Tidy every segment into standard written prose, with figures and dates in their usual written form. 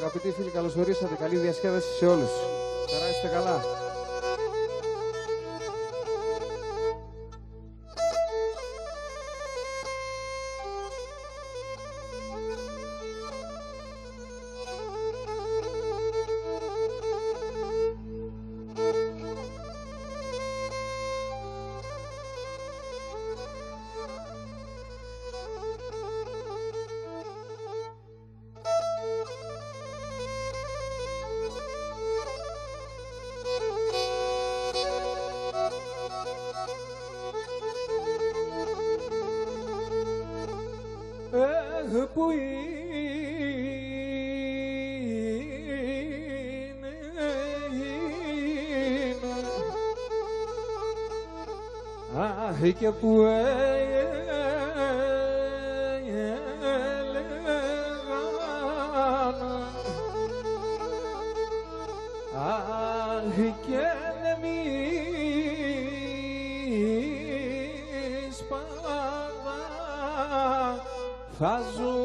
Αγαπητοί φίλοι, καλώς ορίσατε. Καλή διασκέδαση σε όλους. Περάσετε καλά. Που είναι αχ και που έλεγαν αχ και εμείς πάντα θα ζούμε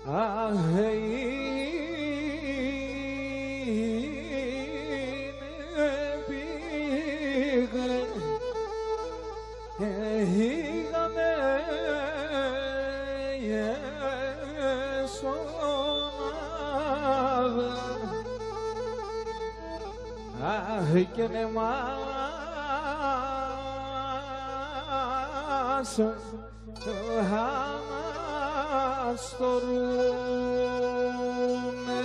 αχ είναι πήγανε σώμαδα αχ και αναστορούνε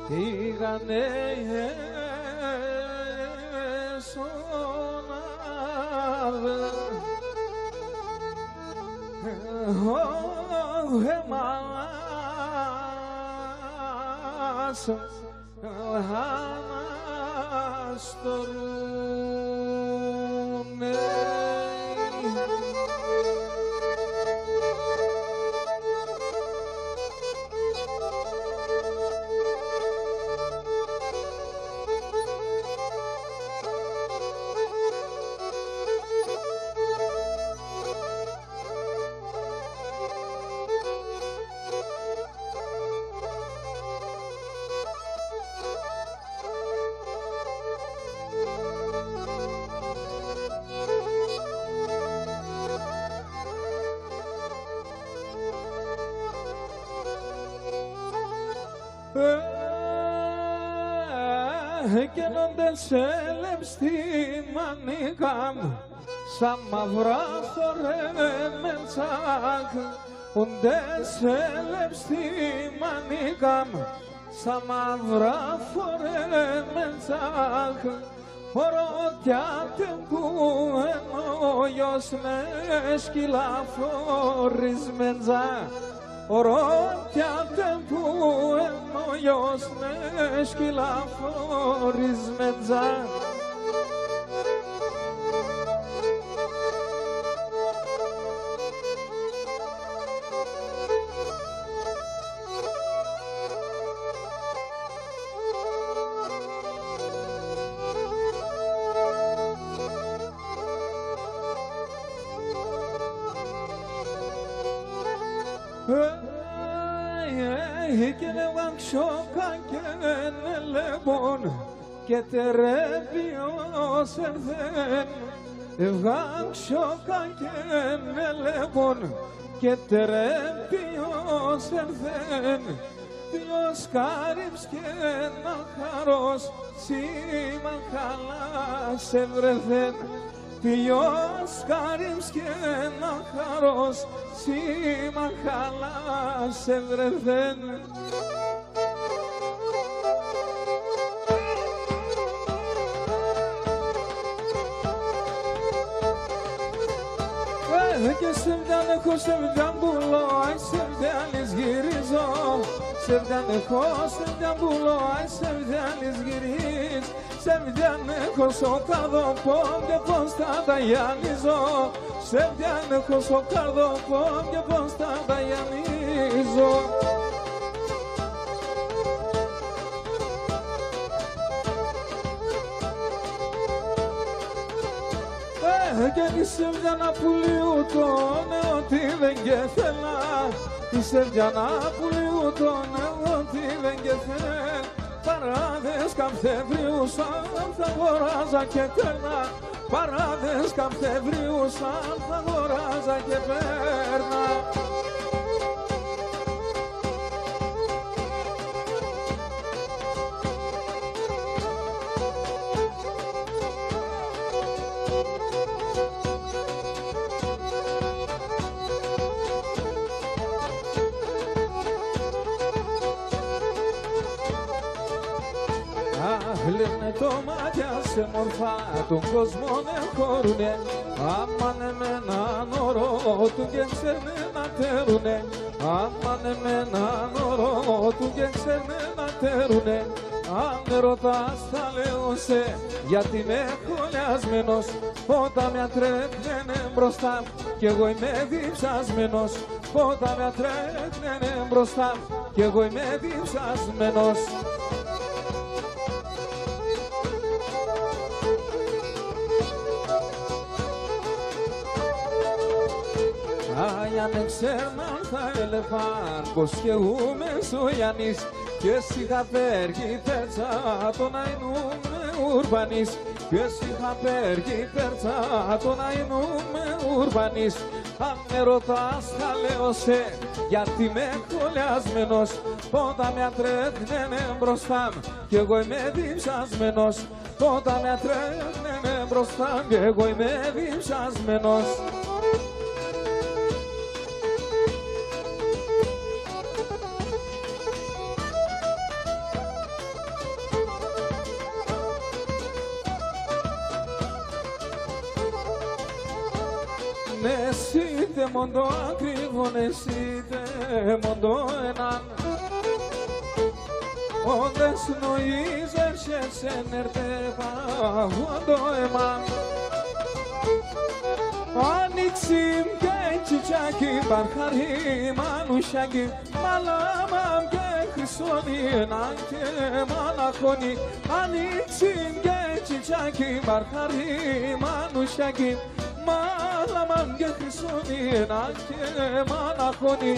πήγανε σώναδα αναστορούνε Γίνοντες έλεψ στη μανίκα μου σαν μαυρά φορέμεντσακ ούντες έλεψ στη μανίκα μου σαν μαυρά φορέμεντσακ οροτιάτε που ενόγιος με σκυλά φορισμεντζά οροτιάτε που ενόγιος με σκυλά φορισμεντζά και λεβαξόκα και νελεμπον και τερεύιος ερθέν ευγαξόκα και νελεμπον και τερεύιος ερθέν Διos κάρυψ και να χαρός σήμα χαλάς ευρεθέν Διos κάρυψ και να χαρός σήμα χαλάς ευρεθέν και σε βγαν έχω, σε βγαν πουλώ, άι σε βγάλεις γυρίζω σε βγαν έχω, σε βγαν πουλώ, άι σε βγάλεις γυρίζ σε βγαν έχω στο καρδοπό και πως θα τα γυαλίζω σε βγαν έχω στο καρδοπό και πως είσαι μια πουλίου τον ότι δεν γεθέλα. Είσαι μια πουλίου τον ότι δεν γεθέλα. Παράδες Καμθεβρίου σαν θα αγοράζα και πέρνα. Παράδες Καμθεβρίου σαν θα αγοράζα και πέρνα. Λένε το μάτια σε μορφά τον κόσμο χωρουνε. Άμα με έναν όρο του και ξέρνε να τέρουνε. Άμα με έναν όρο του και ξέρνε να τέρουνε. Αν με ρωτάς θα λέω σε γιατί είμαι χωλιασμένος. Όταν με ατρέχνene μπροστά κι εγώ είμαι διψασμένος. Όταν με ατρέχνene μπροστά κι εγώ είμαι διψασμένος. Αν δεν ξέρναν θα έλεγαν πως και εγώ Μεσογιαννής και εσύ είχα πέργει πέρτσα τον αϊνούμε ουρμπανής και εσύ είχα πέργει πέρτσα τον αϊνούμε ουρμπανής. Αν με ρωτάς θα λέω σε γιατί είμαι χωλιασμένος. Όταν με ατρέχνene μπροστά κι εγώ είμαι διψασμένος. Όταν με ατρέχνene μπροστά κι εγώ είμαι διψασμένος. Νεσίτε μοντό ακριβό, νεσίτε μοντό έναν. Όντες νοίζερ σε νερτεύα μοντό εμάν. Άνοιξιμ και τσιτσάκι μπαρχαρί μανουσιάκι. Μαλάμαμ και χρυσόνι έναν και μαλαχόνι. Άνοιξιμ και τσιτσάκι μπαρχαρί μανουσιάκι. Μαλάμαμ και χρυσόνι έναν και μαλαχόνι.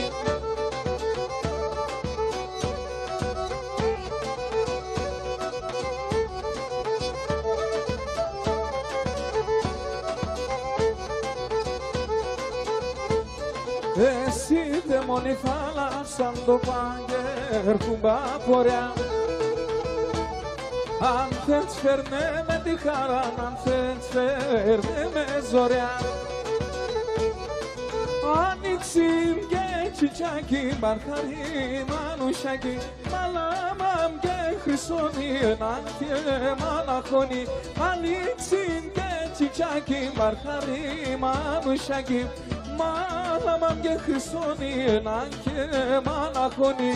Εσύ δε μόνη θάλασσαν το πάγερ κουμπά πορεία. Αν θες φέρνε με τη χαρά, αν θες φέρνε με ζωριά. Άνοιξιμ και τσιτσάκι, μπαρχαρί μανουσιάκι. Μαλάμαμ και χρυσόνι, έναν και μαλαχόνι. Άνοιξιμ και τσιτσάκι, μπαρχαρί μανουσιάκι. Μαλάμαμ και χρυσόνι, έναν και μαλαχόνι.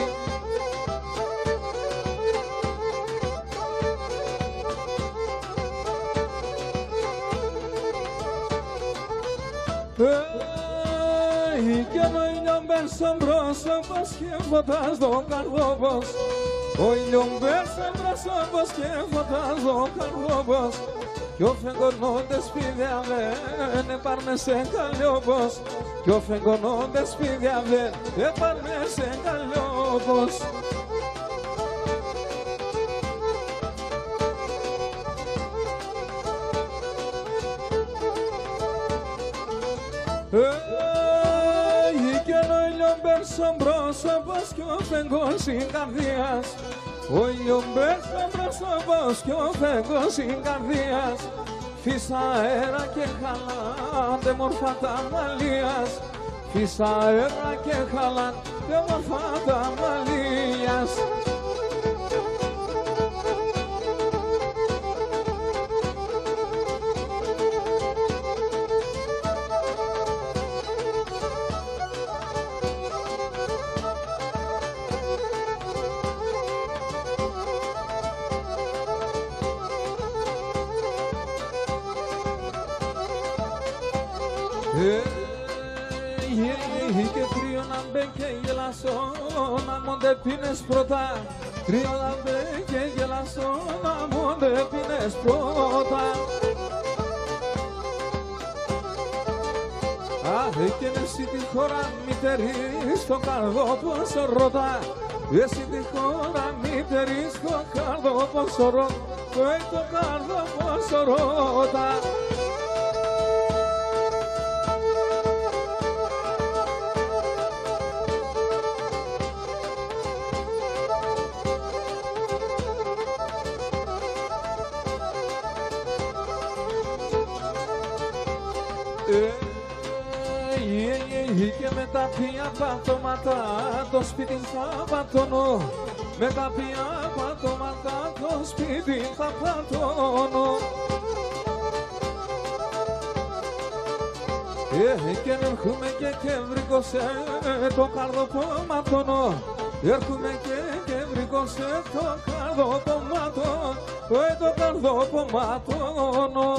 Και ο ήλιον μπέρσον πρόσωπος και φωτάς τον καρδόπος. Ο ήλιον μπέρσον πρόσωπος και φωτάς τον καρδόπος. Κι ο φεγγονόντες σπίδια δεν έπαρνε σε καλλιόπος. Κι ο φεγγονόντες σπίδια δεν έπαρνε σε καλλιόπος. Και ο ήλιον μπέρσον πρόσωπος κι ο φεγγός η καρδίας. Ο ήλιον μπέρσον πρόσωπος κι ο φεγγός η καρδίας. Φύσα αέρα και χαλάντε μορφά τα μαλλίας. Φύσα αέρα και χαλάντε μορφά τα μαλλίας. Και κρύο να μπε και γελάσω να μόντε πίνες πρώτα. Κρύο να μπε και γελάσω να μόντε πίνες πρώτα. και εσύ τη χώρα μητερή στο καρδό πόσο ρωτά. Εσύ τη χώρα μητερή στο καρδό πόσο ρωτά. Το καρδό πόσο ρωτά. Και με τα πια πατώματα το σπίτι θα πατώνω. Με τα πια πατώματα το σπίτι θα πατώνω. Και έρχομαι και βρήκωσε το καρδοπόματωνο. Έρχομαι και βρήκωσε το καρδοπόματωνο. Το καρδοπόματωνο.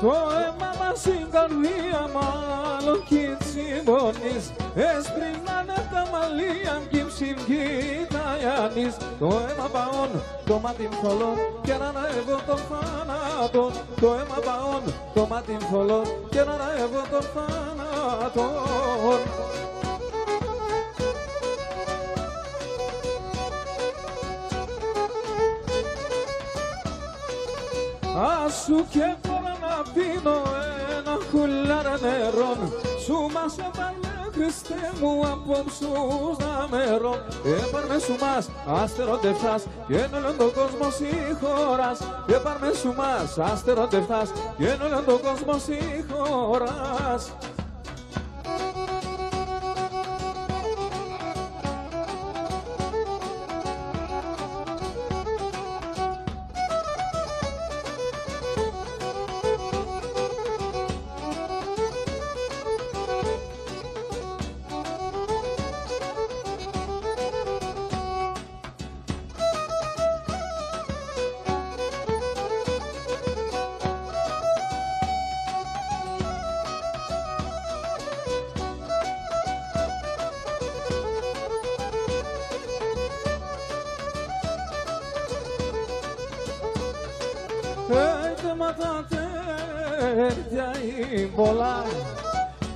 Το αίμα μας στην καρδία μάλλον κι συμπονείς. Έσπρινανε τα μαλλία κι ψυχή τα Ιάννης. Το αίμα παών, το μάτι θολό και να ανέβω τον θάνατο. Το αίμα παών, το μάτι θολό και να ανέβω τον θάνατο. Άσου και τώρα να πίνω ένα κουλάρα νερό. Σου μας έβαλε Χριστέ μου απόψους να μερώ. Έπαρμε σου μας αστεροτευτάς και εν όλον τον κόσμο συγχωράς. Έπαρμε σου μας αστεροτευτάς και εν όλον τον κόσμο συγχωράς. Θέματα τέτοια η πολλά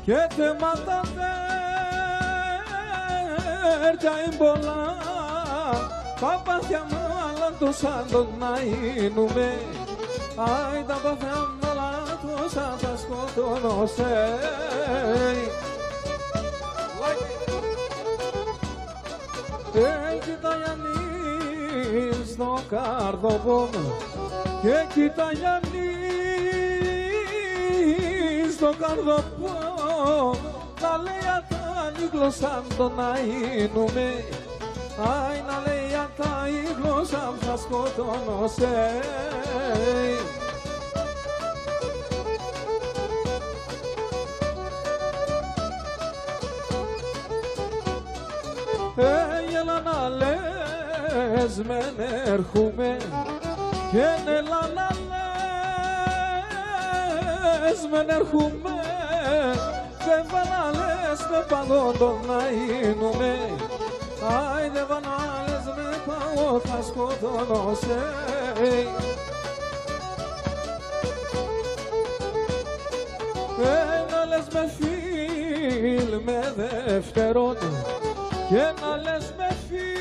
και θέματα τέτοια η πολλά. Παπάθια μάλα σαν τον να γίνουμε. Άι τα παπάθια μάλα τόσα τα σκοτώνωσε. Κοίτα Γιάννη στο καρδοπό και κοίτα Γιάννη στο καρδοπό. Να λέει ατάνη γλώσσα το να γίνουμε. Άι να λέει ατάνη γλώσσα θα σκοτώνωσε. Έλα να λες μεν έρχομαι και έλα να λες μεν έρχομαι. Δεν va να λες με παγόντο να γίνουμε. Άι δεν va να λες με παγό θα σκοτώνωσε. Να λες με φίλ με δεύτερον και να λες με φίλ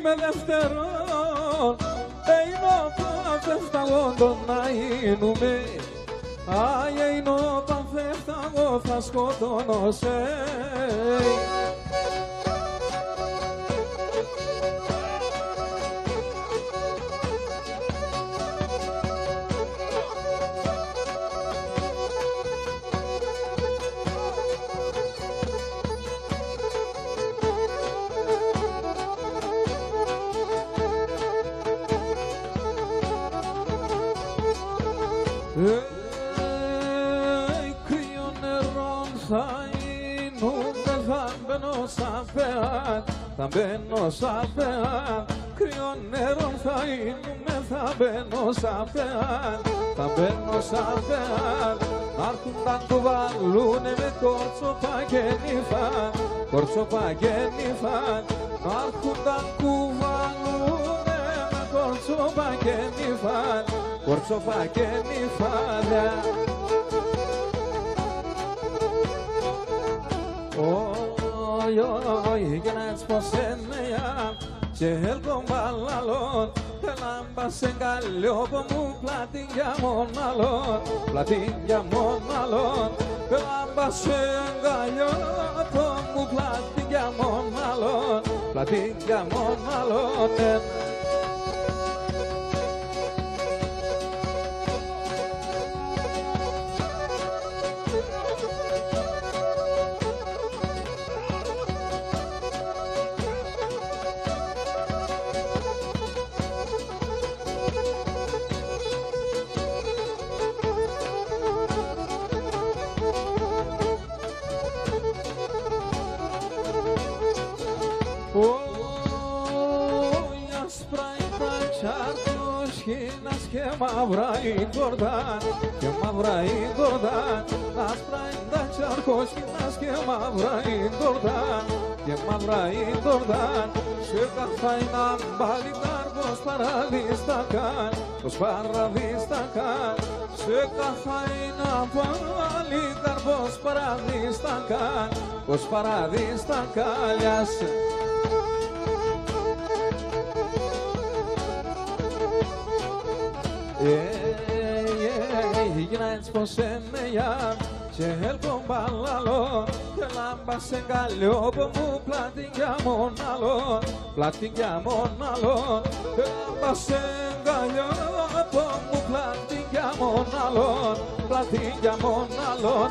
με δεύτερον. Είναι πανφεύταγον να γίνουμε. Άι είναι πανφεύταγον θα σκοτώνωσε. Κρύο νερό θα γίνουμε, θα μπαίνω σαν φεάτ, θα μπαίνω σαν φεάτ. Κρύο νερό θα γίνουμε, θα μπαίνω σαν φεάτ, θα μπαίνω σαν φεάτ. Να'ρθουν να κουβαλούνε με κόρτσοπα και νυφάν, κόρτσοπα και νυφάν. Να'ρθουν να κουβαλούνε με κόρτσοπα και νυφάν, κόρτσοπα και νυφάν. Oi, oi, que na esposenea, ce el con balalon, que lamba se engaló por mu platinga monalon, que lamba se engaló por mu platinga monalon. Και μαύρα η κορδάν, και μαύρα η κορδάν. Άσπρα είναι τα τσαρκόσκινας και μαύρα η κορδάν, και μαύρα η κορδάν. Σε καθάει να μπάλει καρπός παραδίστακαν, πως παραδίστακαν. Σε καθάει να μπάλει καρπός παραδίστακαν, πως παραδίστακαν. Γυρνάει πως εννέα και έλκον μπαλαλό, και λάμπα σε εγκαλιό που μου πλάτη για μοναλόν, πλάτη για μοναλόν. Και λάμπα σε εγκαλιό που μου πλάτη για μοναλόν, πλάτη για μοναλόν.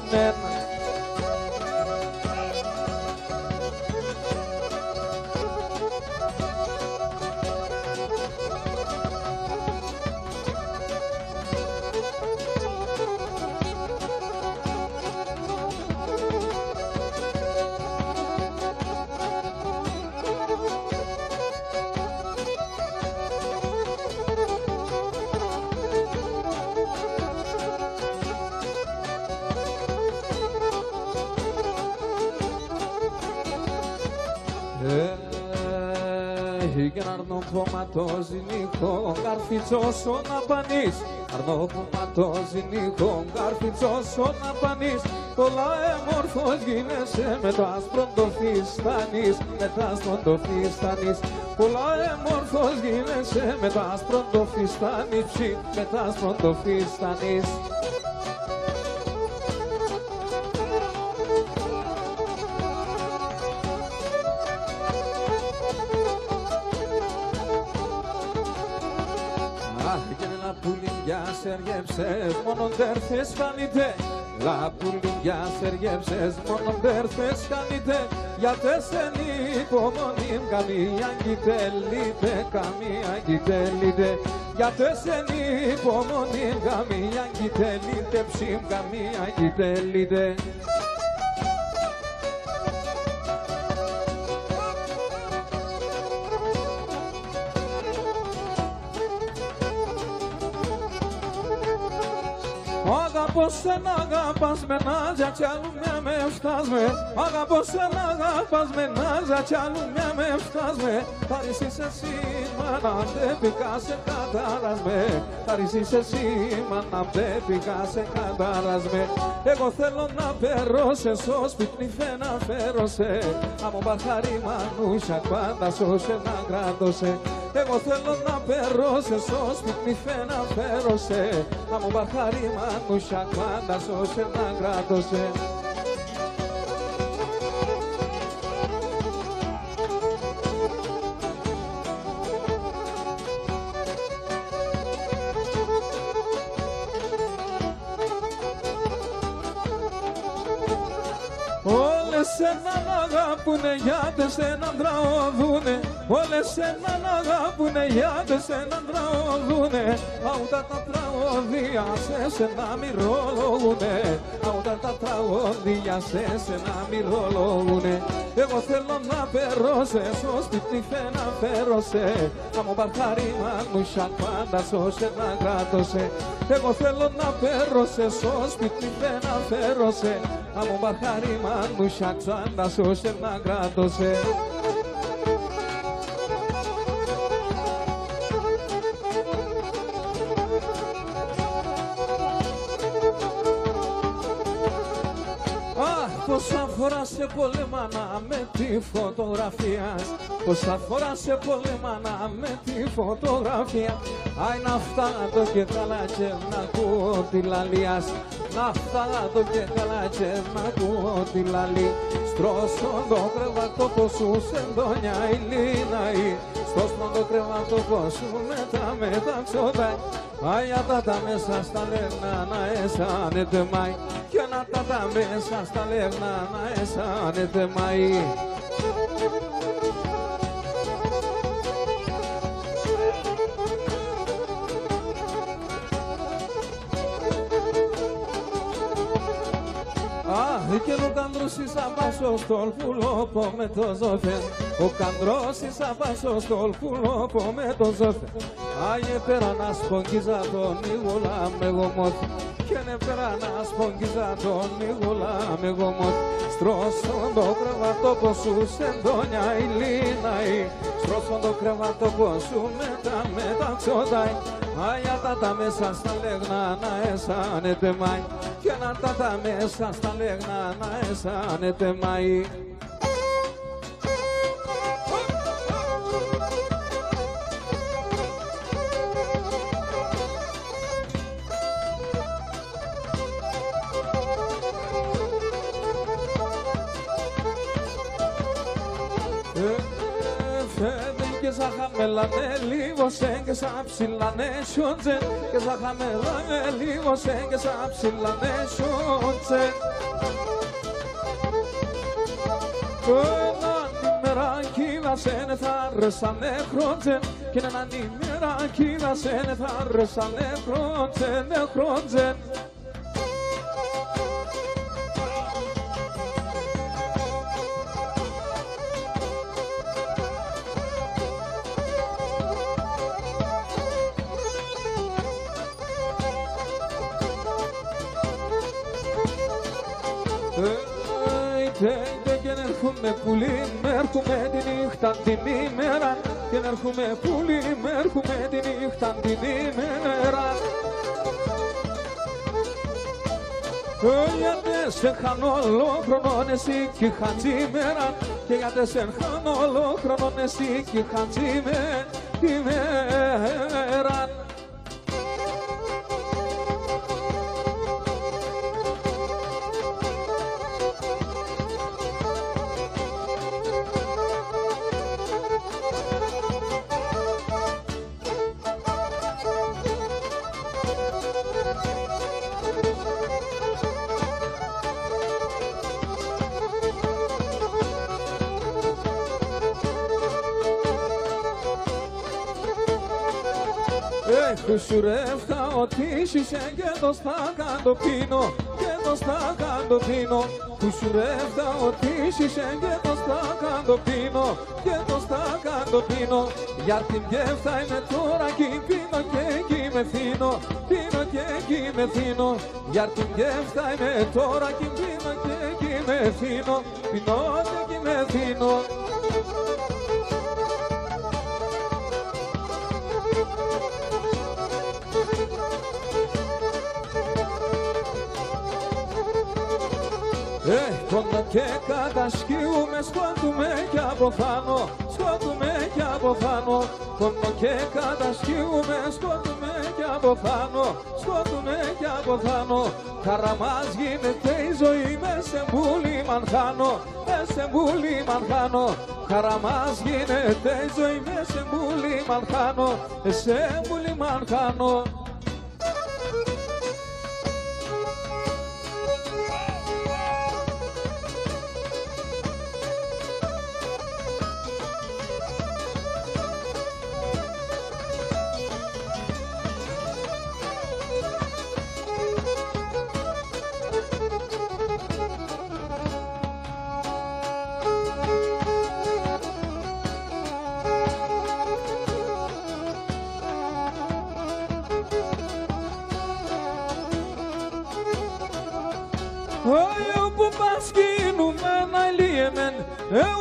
Και να αρνώ κομματόζινικο, καρφιτσός ο να πανείς. Αρνώ κομματόζινικο, καρφιτσός ο να πανείς. Πολλά έμορφος γίνεσαι με το άσπρο το φιστάνεις, με το άσπρο το φιστάνεις. Πολλά έμορφος γίνεσαι με το άσπρο το φιστάνεις, με το άσπρο το φιστάνεις. Σεργέψες μόνον τέρθες φανείτε, λαπουλιά σεργέψες μόνον τέρθες φανείτε. Γιατί σεν υπομονή καμία γητέλειτε, καμία γητέλειτε. Γιατί σεν υπομονή καμία γητέλειτε, ψήμ καμία γητέλειτε. Αγαπώ σεν αγαπάς με νάζια κι άλλου μια με φτάσμε. Αγαπώ σεν αγαπάς με νάζια κι άλλου μια με φτάσμε. Θα ρίσεις εσύ μάνα δεν πήκα σε κατάρασμε. Θα ρίσεις εσύ μάνα δεν πήκα σε κατάρασμε. Εγώ θέλω να φέρω σε στο σπίτι να φέρω σε. Άμμο μπαχαρί μανούσια πάντα σώσε να κράτωσε. Εγώ θέλω να φέρω σε στο σπίτι να φέρω σε. Άμμο μπαχαρί μανούσια πάντα σώσε να κράτωσε. έναν αγαπούνε γιατί εσέναν τραωδούνε. Όλες έναν αγαπούνε γιατί εσέναν τραωδούνε. Αούτα τα τραωδία σε σένα μυρολογούνε. Αούτα τα τραωδία σε σένα μυρολογούνε. Εγώ θέλω να περώσαι στο σπίτι να φέρωσε. Άμμο μπαρχάριμα μου σαν πάντα σώσε να κράτωσε. Εγώ θέλω να περώσαι στο σπίτι να φέρωσε. Άμμο μπαρχάριμα μου σαν πάντα σώσε να κράτωσε. Πόσα φορά σε πολέμανα με τη φωτογραφία. Πόσα φορά σε πολέμανα με τη φωτογραφία. Άι να φτάνω και καλά και να ακούω τη λαλίας. Να φτάνω και καλά και να ακούω τη λαλή. Στρώσον το κρεβάτο πως σου σε ντόνια ηλίναη. Στρώσον το κρεβάτο πως σου μεταξωτάει. Άια τα μέσα στα λέρνα να αισθάνεται μάι. Και να τα μέσα στα λέρνα να αισθάνεται μάι. Και ο καντρός εις απάσω στον πουλόπο με το ζώφεν. Ο καντρός εις απάσω στον πουλόπο με το ζώφεν. Άγιε πέρα να σπογγίζα τον ήγουλα με γομότ. Και ναι πέρα να σπογγίζα τον ήγουλα με γομότ. Στρώσον το κρεβάτο πως σου σε ντόνια ηλίναη. Στρώσον το κρεβάτο πως σου μεταξωτάει. Άγια τα μέσα στα λέγνα να αισθάνεται μάι. Και να τα μέσα στα λέγνα να αισθάνεται μάι. Και σα χαμελάνε λίγο σε και σα ψηλάνε σιόντζε. Και σα χαμελάνε λίγο σε και σα ψηλάνε σιόντζε. Έναν ημεράκι δασένε θα ρεσανε χρόντζε. Και έναν ημεράκι δασένε θα ρεσανε χρόντζε, ναι χρόντζε. Και έρχομαι πουλί, έρχομαι τη νύχτα την ημέρα. Και έρχομαι πουλί, έρχομαι τη νύχτα την ημέρα. Γιατί σε χάνω όλο χρόνο εσύ κι χατζήμερα. Και γιατί σε χάνω όλο χρόνο εσύ κι χατζήμερα. Χουσουρεύκα ότι είσαι και το στάκα το πίνω. Και το στάκα το πίνω. Χουσουρεύκα ότι είσαι και το στάκα το πίνω. Και το στάκα το πίνω. Για την γεύτα είμαι τώρα κι πίνω και εκεί με θύνω. Πίνω και εκεί με θύνω. Για την γεύτα είμαι τώρα κι πίνω και εκεί με θύνω. Πίνω και εκεί με θύνω. Κόντο και κατασκύουμε, σκότουμε κι από πάνω, σκότουμε κι από πάνω. Κόντο και κατασκύουμε, σκότουμε κι από πάνω, σκότουμε κι από πάνω. Χαρά μας γίνεται η ζωή, μες σε μπούλι μανχάνω, μες σε μπούλι μανχάνω. Χαρά μας γίνεται η ζωή, μες σε μπούλι μανχάνω, μες σε μπούλι μανχάνω. πασχίνουμε να λύεμεν,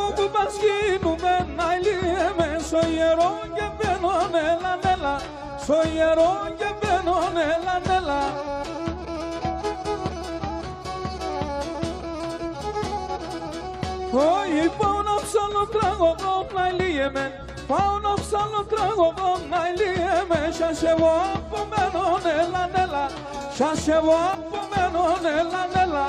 όπου πασχίνουμε να λύεμεν, στο ιερό και μπαίνον έλα νέλα, στο ιερό και μπαίνον έλα νέλα. Όχι πάω να ψάλω τραγωδό να λύεμεν, πάω να ψάλω τραγωδό να λύεμεν, σας εγώ απομένον έλα νέλα, σας εγώ απομένον έλα νέλα.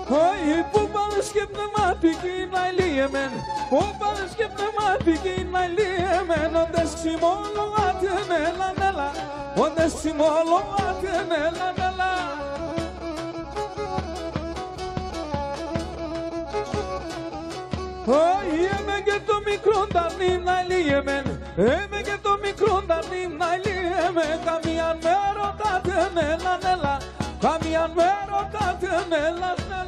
Όχι που πάνε και πνευματική να λύεμεν, που πάνε και πνευματική να λύεμεν, όντες ξημόλογατεν έλα νέλα, όντες ξημόλογατεν έλα νέλα. Όχι έμε και το μικρό ταρνί να λύεμεν, έμε και το μικρό ταρνί να λύεμεν, καμίαν με ρωτάτεν έλα νέλα, καμίαν με ρωτάτεν έλα νέλα.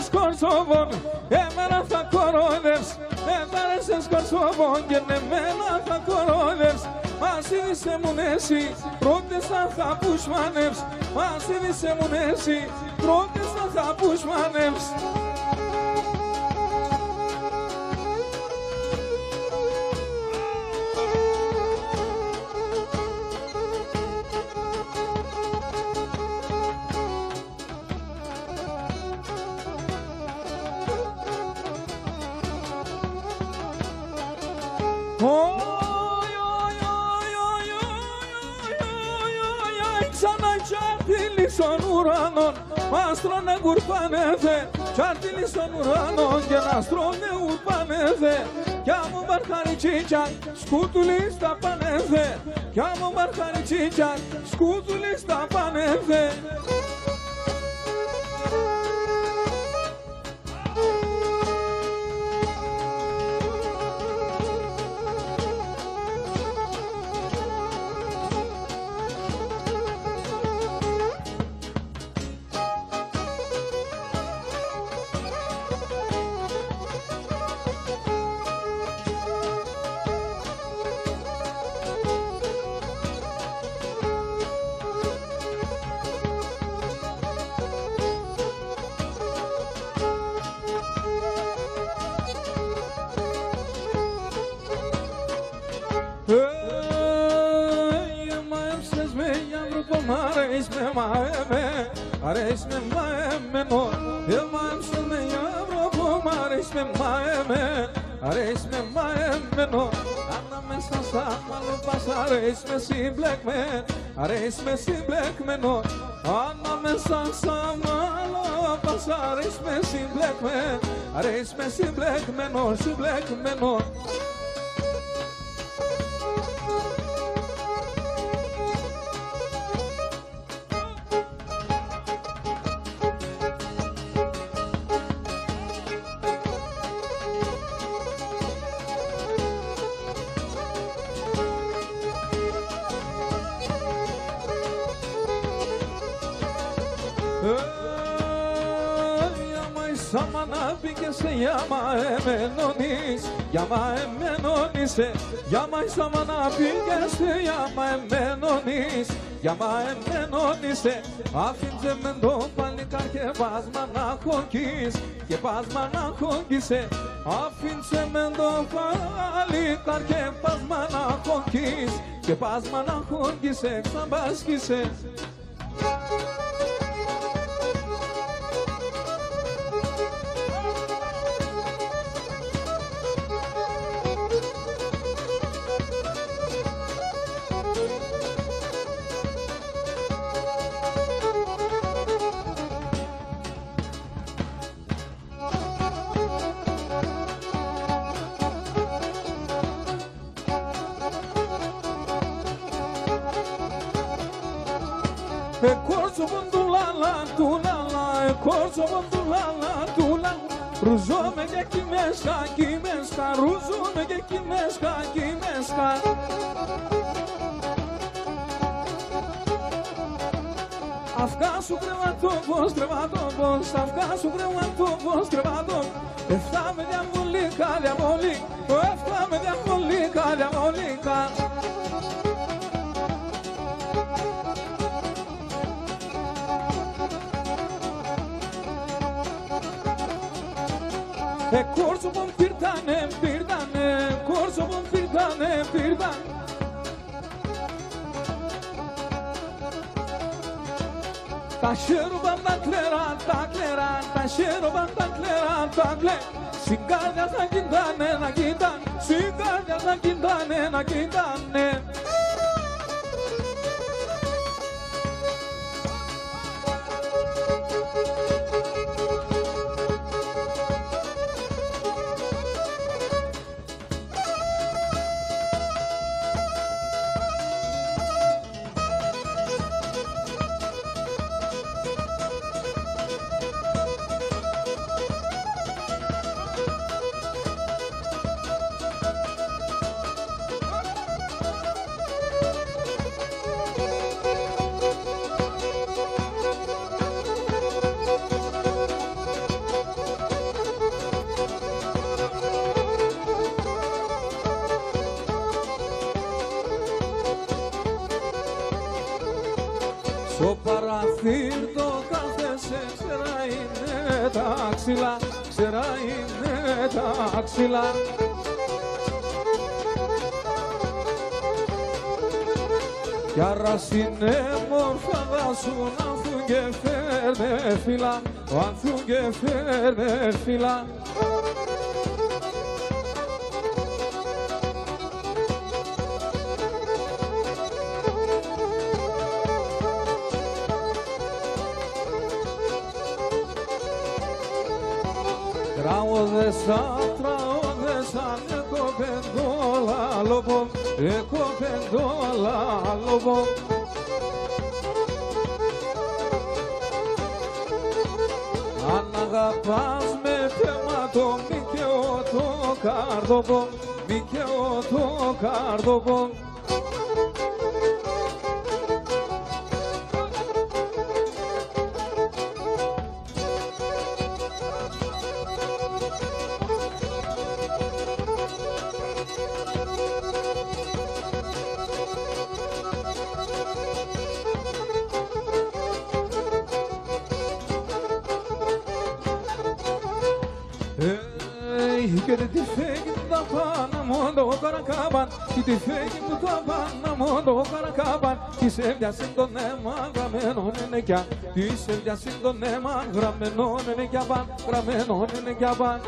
Σκορσόβον, εμένα θα κορώδευς, έφτανες σκορσόβον και εμένα θα κορώδευς. Μας είδησε μου νέση, πρώτες θα πουσμάνευς, μας είδησε μου νέση, πρώτες θα πουσμάνευς. Άστρωνε γουρπάνεθε, κι αρτήλοι στον ουρανό και να στρώνε ουρπάνεθε. Κι άμμο μπαρχαριτσίτσια, σκούτουλοι στα πανέθε, κι άμμο μπαρχαριτσίτσια, σκούτουλοι στα πανέθε. Αρέσει με μαεμένο, εμάψε με Ευρωπό, μ' αρέσει με μαεμένο, αρέσει με μαεμένο. Ανάμεσα στα μαλλοπάς, αρέσει με συμπλεκμένο, αρέσει με συμπλεκμένο. Ανάμεσα στα μαλλοπάς, αρέσει με συμπλεκμένο, αρέσει με συμπλεκμένο, συμπλεκμένο. Γιάμα εμένονης, γιάμα εμένονισε, γιάμα ισάμανα πήγεσαι, γιάμα εμένονης, γιάμα εμένονισε. Αφήντε με το παλικάρ και πας μαναχοκείς, και πας μαναχοκήσε. Αφήντε με το παλικάρ και πας μαναχοκείς, και πας μαναχοκήσε, ξαμπάσκησε. Corso bondulala, tulala, corso bondulala, tulala. Ruzume de kimeska, ruzume de kimeska. Afka su krevatobos, afka su krevatobos. Efta me diabolika, efta me diabolika. Corso bom pirdane, corso bom pirdane. Taşero bam takleran, taşero bam takleran. Sigarda nagindane. Στο παραθύρτο κάθεσαι, ξερά είναι τα ξύλα, ξερά είναι τα ξύλα. Κι άρας είναι μορφάδα σου, ανθούν και φέρνε φύλλα, ανθούν και φέρνε φύλλα. Τραόδεσα, εκοπεντόλα λόγω. Αν αγαπάς με θέματο, μικαιό το καρδόβο. Και δεν τη φέγει τα πάνω μόνο καρακάβαν, και τη φέγει που τα πάνω μόνο καρακάβαν. Της έβιασε το αίμα γραμμένο είναι κι αν, της έβιασε το αίμα γραμμένο είναι κι αν, γραμμένο είναι κι αν.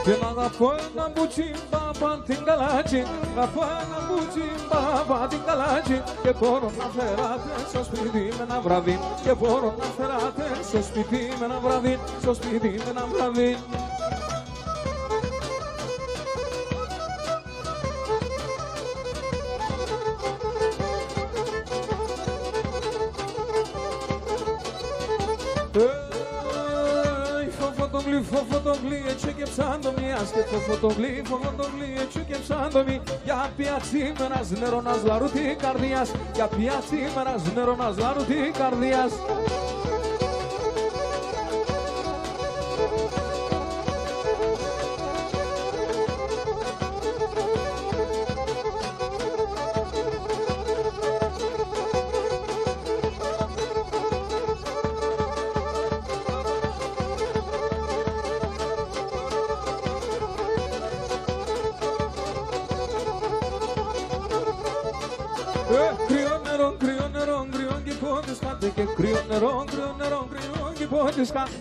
Και να αγαπώ ένα μπουτσίμπαμπα την καλάτσι, αγαπώ ένα μπουτσίμπαμπα την καλάτσι. Και μπορώ να φεράτε στο σπίτι με ένα βραδύ, και μπορώ να φεράτε στο σπίτι με ένα βραδύ, στο σπίτι με ένα βραδύ. Φωτογλί, έτσι και ψάντομι, άσχετο φωτογλί, έτσι και ψάντομι. Για πιάτσι με ένας νερόνας λαρού τη καρδιάς, για πιάτσι με ένας νερόνας λαρού τη καρδιάς.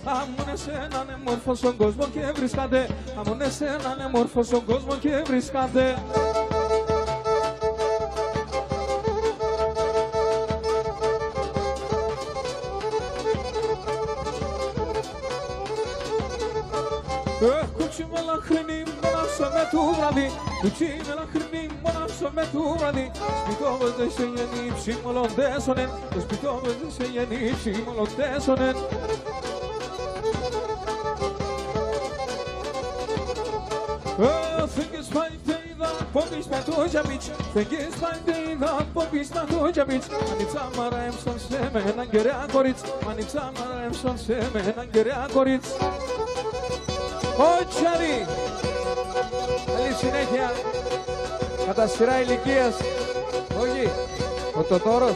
Αμούν εσέναν μόρφο στον κόσμο και βρίσκατε, αμούν εσέναν μόρφο στον κόσμο και βρίσκατε. Κουτσί μελαχρινή μονάσω με του βράδυ Κουτσί μελαχρινή μονάσω με του βράδυ Σπιτό με δε σε γεννήψη μολοντέσονεν Το σπιτό με δε σε γεννήψη μολοντέσονεν Fingers fight the popis patojabic Fingers fight the popis patojabic Manica marem son semen angerea coriț Manica marem son semen angerea coriț Κότσαρη! Καλή συνέχεια. Κατά σειρά ηλικίας. Όχι. Ο Τωτόρος.